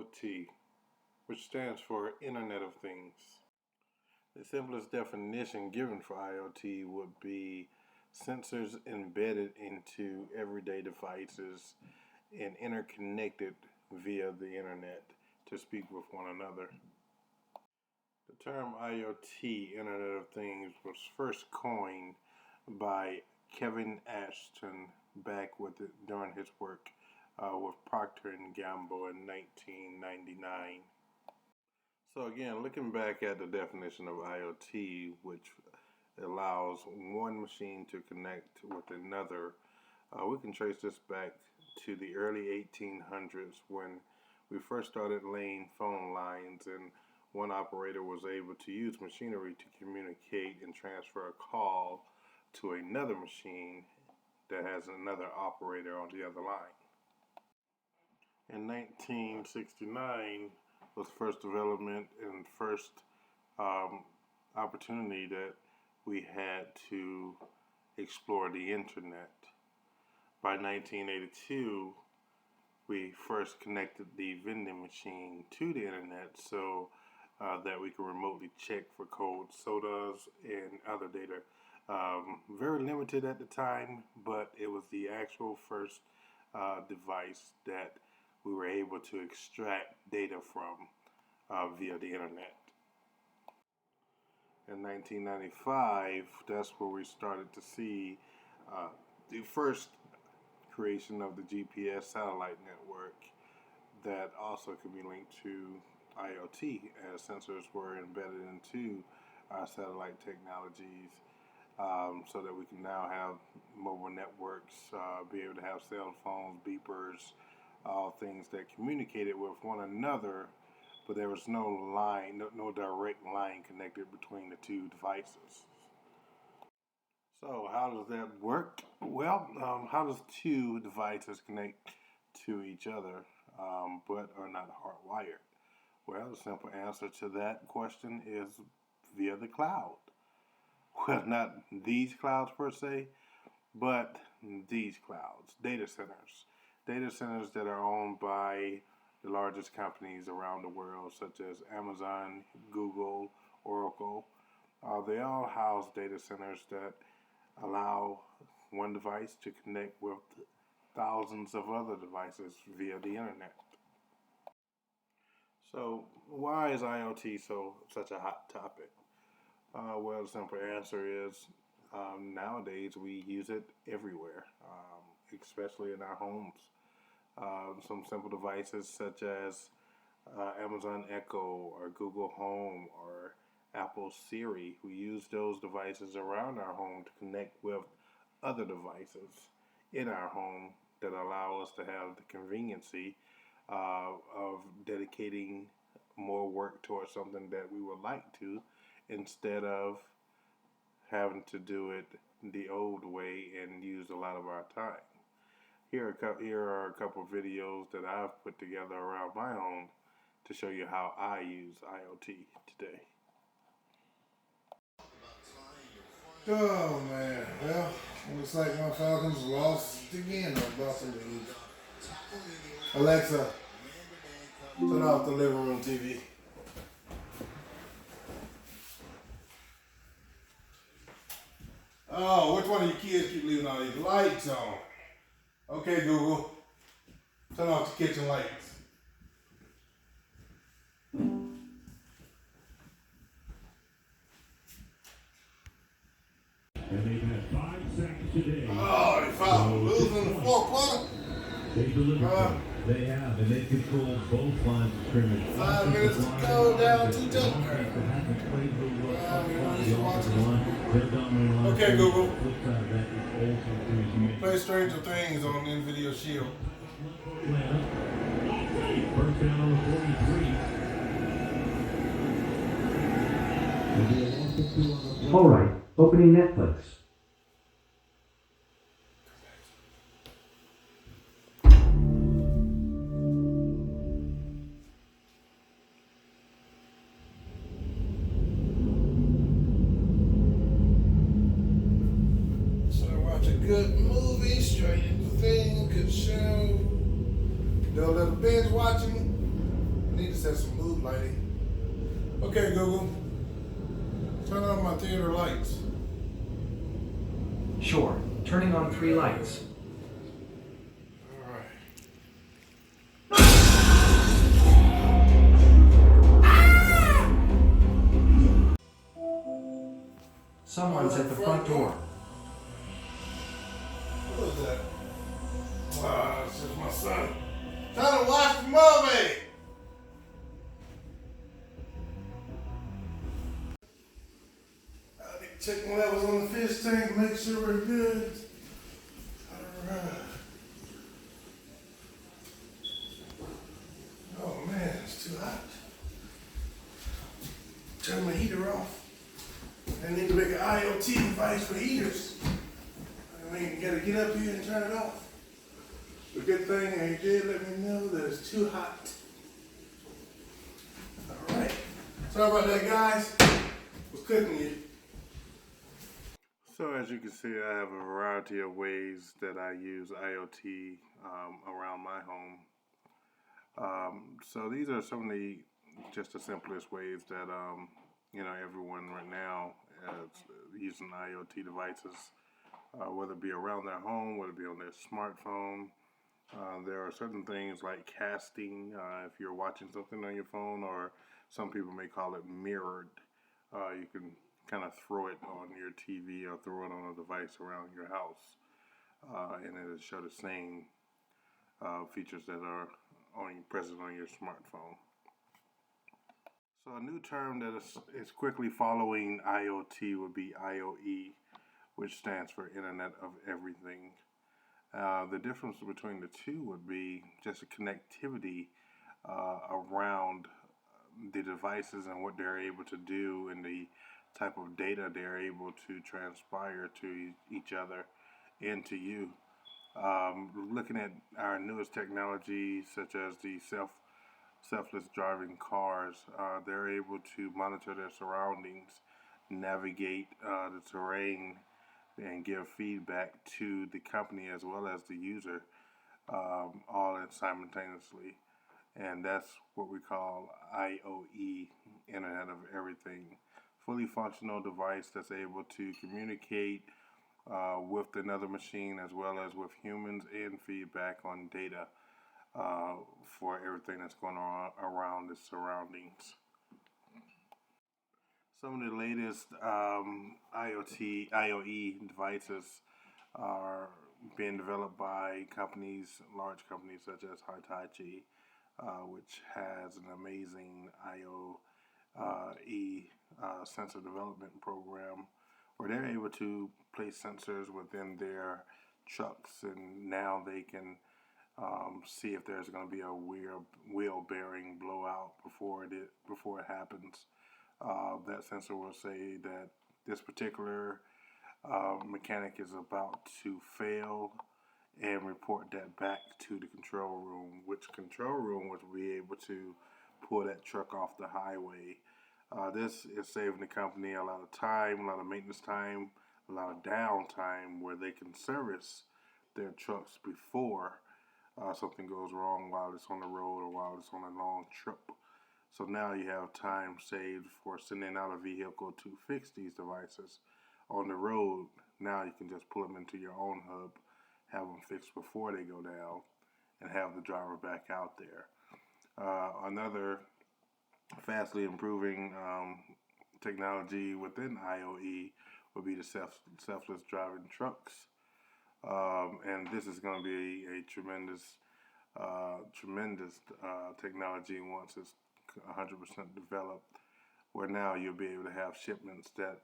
IoT, which stands for Internet of Things. The simplest definition given for IoT would be sensors embedded into everyday devices and interconnected via the internet to speak with one another. The term IoT, Internet of Things, was first coined by Kevin Ashton back during his work with Procter & Gamble in 1999. So again, looking back at the definition of IoT, which allows one machine to connect with another, we can trace this back to the early 1800s when we first started laying phone lines, and one operator was able to use machinery to communicate and transfer a call to another machine that has another operator on the other line. In 1969 was the first development and first opportunity that we had to explore the internet. By 1982, we first connected the vending machine to the internet so that we could remotely check for cold sodas and other data. Very limited at the time, but it was the actual first device that we were able to extract data from via the internet. In 1995, that's where we started to see the first creation of the GPS satellite network that also could be linked to IoT, as sensors were embedded into our satellite technologies, so that we can now have mobile networks, be able to have cell phones, beepers, all things that communicated with one another, but there was no line, no direct line connected between the two devices. So how does that work? Well, how does two devices connect to each other but are not hardwired? Well, the simple answer to that question is via the cloud. Well, not these clouds per se, but these clouds, data centers. Data centers that are owned by the largest companies around the world, such as Amazon, Google, Oracle. They all house data centers that allow one device to connect with thousands of other devices via the internet. So why is IoT such a hot topic? Well, the simple answer is nowadays we use it everywhere, especially in our homes. Some simple devices such as Amazon Echo or Google Home or Apple Siri, we use those devices around our home to connect with other devices in our home that allow us to have the conveniency of dedicating more work towards something that we would like to, instead of having to do it the old way and use a lot of our time. Here are a couple of videos that I've put together around my home to show you how I use IoT today. Oh man, well, looks like my Falcons lost again. I'm about to lose. Alexa, turn off the living room TV. Oh, which one of you kids keep leaving all these lights on? Okay, Google, turn off the kitchen lights. And they've had 5 sacks today. Oh, they fouled. Losing in the fourth quarter. They delivered. They have, and they control both lines of scrimmage. 5 minutes to go, down 2 touchdowns. Okay, Google. Play Stranger Things on NVIDIA Shield. First down on the 43. All right, opening Netflix. Good movie, Stranger Things, good show. Do a little binge watching. I need to set some mood lighting. Okay, Google, turn on my theater lights. Sure. Turning on 3 lights. Alright. Someone's at the front door. Who is that? Wow, it's just my son. Trying to watch the movie! I need to check my levels on the fish tank, make sure we're good. Alright. Oh man, it's too hot. Turn my heater off. I need to make an IoT device for heaters. I mean, you gotta get up here and turn it off. The good thing they did let me know that it's too hot. Alright. Sorry about that, guys. Was cooking you. So as you can see, I have a variety of ways that I use IoT around my home. So these are some of just the simplest ways that everyone right now is using IoT devices, whether it be around their home, whether it be on their smartphone. There are certain things like casting, if you're watching something on your phone, or some people may call it mirrored. You can kind of throw it on your TV or throw it on a device around your house, and it'll show the same features that are present on your smartphone. So a new term that is quickly following IoT would be IoE, which stands for Internet of Everything. The difference between the two would be just the connectivity around the devices and what they're able to do and the type of data they're able to transpire to each other and to you. Looking at our newest technology, such as the selfless driving cars, they're able to monitor their surroundings, navigate the terrain, and give feedback to the company as well as the user, all simultaneously. And that's what we call IoE, Internet of Everything. Fully functional device that's able to communicate with another machine as well as with humans, and feedback on data for everything that's going on around the surroundings. Some of the latest IoE devices are being developed by large companies such as Hitachi, which has an amazing IoE sensor development program where they're able to place sensors within their trucks, and now they can see if there's going to be a wheel bearing blowout before it happens. That sensor will say that this particular mechanic is about to fail and report that back to the control room, which control room would be able to pull that truck off the highway. This is saving the company a lot of time, a lot of maintenance time, a lot of downtime where they can service their trucks before something goes wrong while it's on the road or while it's on a long trip. So now you have time saved for sending out a vehicle to fix these devices on the road. Now you can just pull them into your own hub, have them fixed before they go down, and have the driver back out there. Another fastly improving technology within IoE would be the selfless driving trucks. And this is going to be a tremendous technology once it's 100% developed, where now you'll be able to have shipments that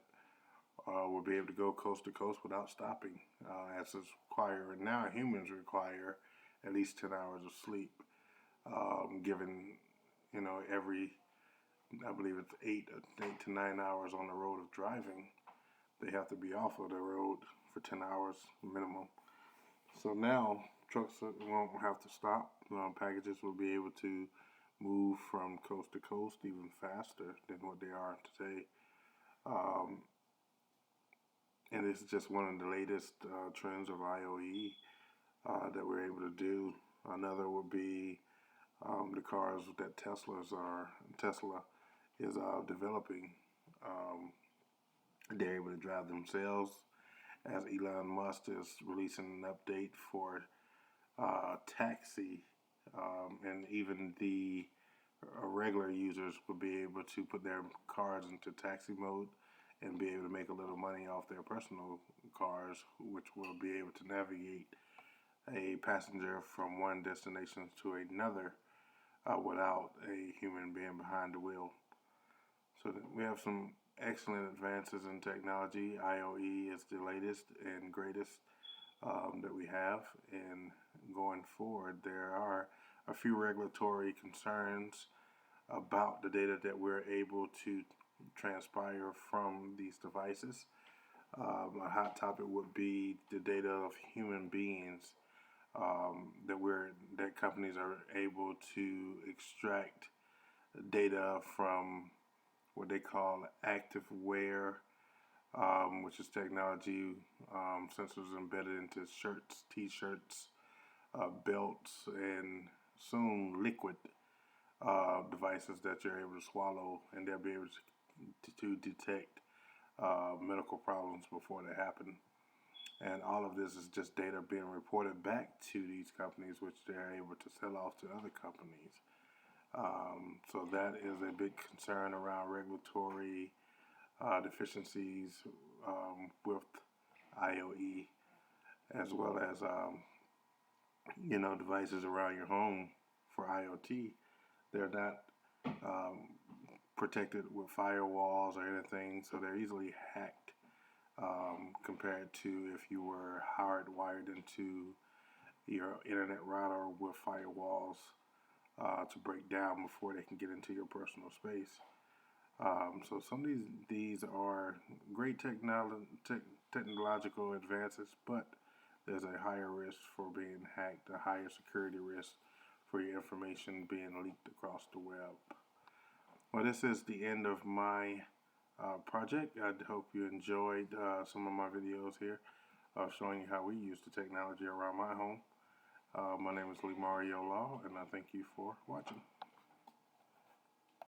will be able to go coast to coast without stopping, as is required. Now humans require at least 10 hours of sleep, given every, I believe it's 8 to 9 hours on the road of driving, they have to be off of the road for 10 hours minimum. So now trucks won't have to stop. Packages will be able to move from coast to coast even faster than what they are today. And this is just one of the latest trends of IoE that we're able to do. Another would be the cars that Tesla is developing. Um, they're able to drive themselves, as Elon Musk is releasing an update for taxi, and even the regular users will be able to put their cars into taxi mode and be able to make a little money off their personal cars, which will be able to navigate a passenger from one destination to another without a human being behind the wheel. So we have some excellent advances in technology. IoE is the latest and greatest that we have, and going forward, there are a few regulatory concerns about the data that we're able to transpire from these devices. A hot topic would be the data of human beings that companies are able to extract data from what they call active wear, which is technology, sensors embedded into shirts, t-shirts, belts, and soon liquid devices that you're able to swallow, and they'll be able to detect medical problems before they happen. And all of this is just data being reported back to these companies, which they're able to sell off to other companies. So that is a big concern around regulatory deficiencies with IoE, as well as devices around your home for IoT. They're not protected with firewalls or anything, so they're easily hacked compared to if you were hardwired into your internet router with firewalls to break down before they can get into your personal space. So some of these are great technological advances, but there's a higher risk for being hacked, a higher security risk for your information being leaked across the web. Well, this is the end of my project. I hope you enjoyed some of my videos here of showing you how we use the technology around my home. My name is Lee Mario Law, and I thank you for watching.